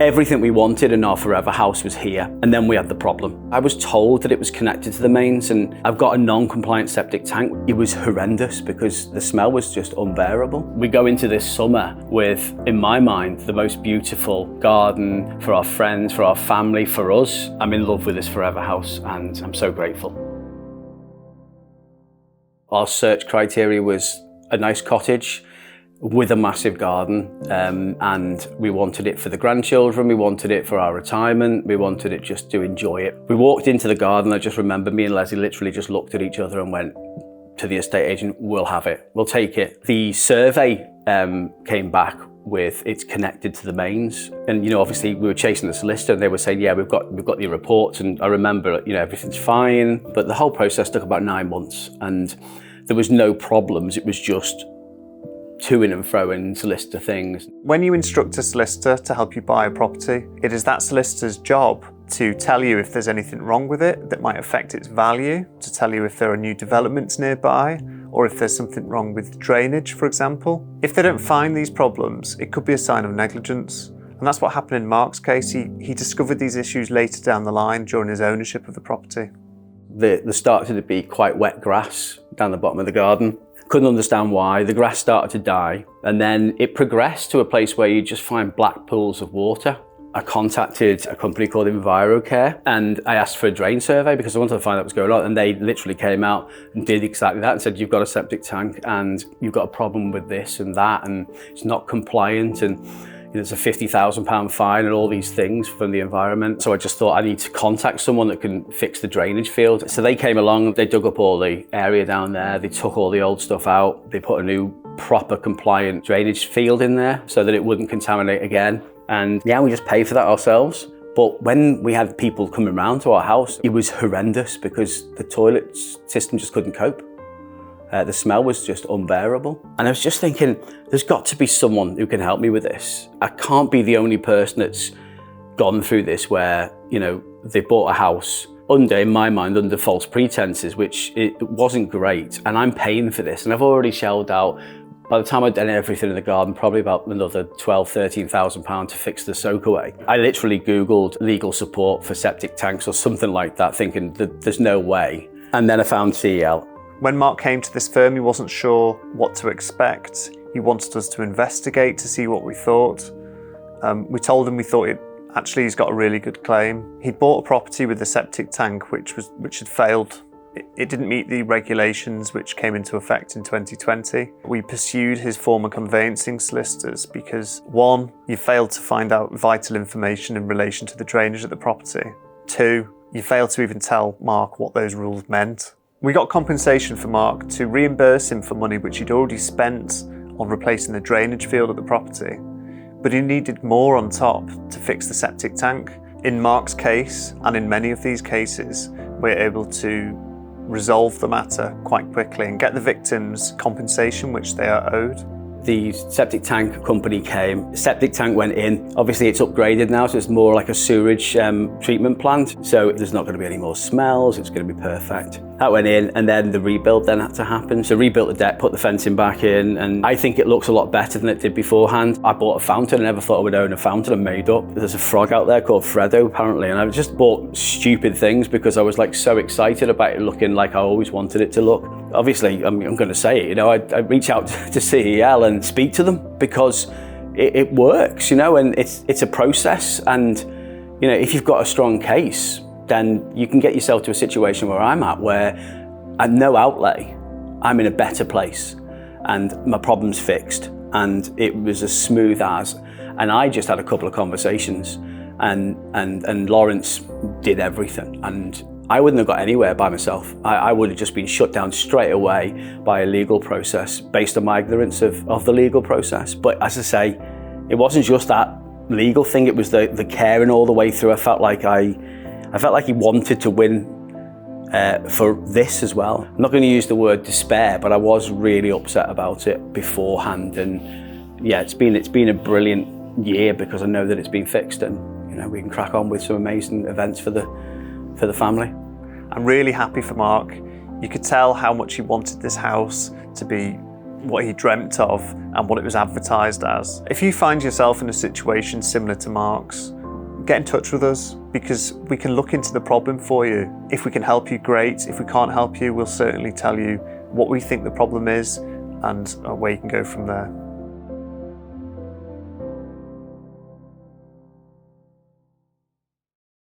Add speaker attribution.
Speaker 1: Everything we wanted in our forever house was here, and then we had the problem. I was told that it was connected to the mains, and I've got a non-compliant septic tank. It was horrendous because the smell was just unbearable. We go into this summer with, in my mind, the most beautiful garden for our friends, for our family, for us. I'm in love with this forever house, and I'm so grateful. Our search criteria was a nice cottage with a massive garden, and we wanted it for the grandchildren, we wanted it for our retirement, we wanted it just to enjoy it. We walked into the garden, I just remember me and Leslie literally just looked at each other and went to the estate agent, we'll have it, we'll take it. The survey came back with it's connected to the mains, and you know, obviously we were chasing the solicitor and they were saying, yeah, we've got the reports, and I remember, you know, everything's fine, but the whole process took about 9 months and there was no problems, it was just to-ing and fro-ing solicitor things.
Speaker 2: When you instruct a solicitor to help you buy a property, it is that solicitor's job to tell you if there's anything wrong with it that might affect its value, to tell you if there are new developments nearby, or if there's something wrong with drainage, for example. If they don't find these problems, it could be a sign of negligence. And that's what happened in Mark's case. He discovered these issues later down the line during his ownership of the property.
Speaker 1: There started to be quite wet grass down the bottom of the garden. Couldn't understand why. The grass started to die, and then it progressed to a place where you just find black pools of water. I contacted a company called EnviroCare and I asked for a drain survey because I wanted to find out what's going on, and they literally came out and did exactly that and said, you've got a septic tank and you've got a problem with this and that, and it's not compliant, and there's a £50,000 fine and all these things from the environment. So I just thought I need to contact someone that can fix the drainage field. So they came along, they dug up all the area down there, they took all the old stuff out, they put a new proper compliant drainage field in there so that it wouldn't contaminate again. And yeah, we just paid for that ourselves. But when we had people coming around to our house, it was horrendous because the toilet system just couldn't cope. The smell was just unbearable. And I was just thinking, there's got to be someone who can help me with this. I can't be the only person that's gone through this where, you know, they bought a house in my mind, under false pretenses, which it wasn't great. And I'm paying for this. And I've already shelled out, by the time I'd done everything in the garden, probably about another £12,000, £13,000 to fix the soak away. I literally Googled legal support for septic tanks or something like that, thinking that there's no way. And then I found CEL.
Speaker 2: When Mark came to this firm, he wasn't sure what to expect. He wanted us to investigate to see what we thought. We told him we thought he's got a really good claim. He'd bought a property with a septic tank which had failed. It didn't meet the regulations which came into effect in 2020. We pursued his former conveyancing solicitors because 1, you failed to find out vital information in relation to the drainage at the property. 2, you failed to even tell Mark what those rules meant. We got compensation for Mark to reimburse him for money which he'd already spent on replacing the drainage field at the property, but he needed more on top to fix the septic tank. In Mark's case, and in many of these cases, we're able to resolve the matter quite quickly and get the victims compensation which they are owed.
Speaker 1: The septic tank company came, septic tank went in. Obviously it's upgraded now, so it's more like a sewage treatment plant. So there's not going to be any more smells, it's going to be perfect. That went in, and then the rebuild then had to happen. So rebuilt the deck, put the fencing back in, and I think it looks a lot better than it did beforehand. I bought a fountain, I never thought I would own a fountain, I made up. There's a frog out there called Fredo apparently, and I just bought stupid things because I was like so excited about it looking like I always wanted it to look. Obviously, I'm going to say it, you know, I reach out to CEL and speak to them because it works, you know, and it's a process, and you know, if you've got a strong case, then you can get yourself to a situation where I'm at, where at no outlay, I'm in a better place and my problem's fixed, and it was as smooth as, and I just had a couple of conversations and Lawrence did everything, and I wouldn't have got anywhere by myself. I would have just been shut down straight away by a legal process based on my ignorance of the legal process. But as I say, it wasn't just that legal thing, it was the caring all the way through. I felt like he wanted to win for this as well. I'm not going to use the word despair, but I was really upset about it beforehand. And yeah, it's been a brilliant year because I know that it's been fixed, and you know, we can crack on with some amazing events for the family.
Speaker 2: I'm really happy for Mark. You could tell how much he wanted this house to be what he dreamt of and what it was advertised as. If you find yourself in a situation similar to Mark's, get in touch with us, because we can look into the problem for you. If we can help you, great. If we can't help you, we'll certainly tell you what we think the problem is and where you can go from there.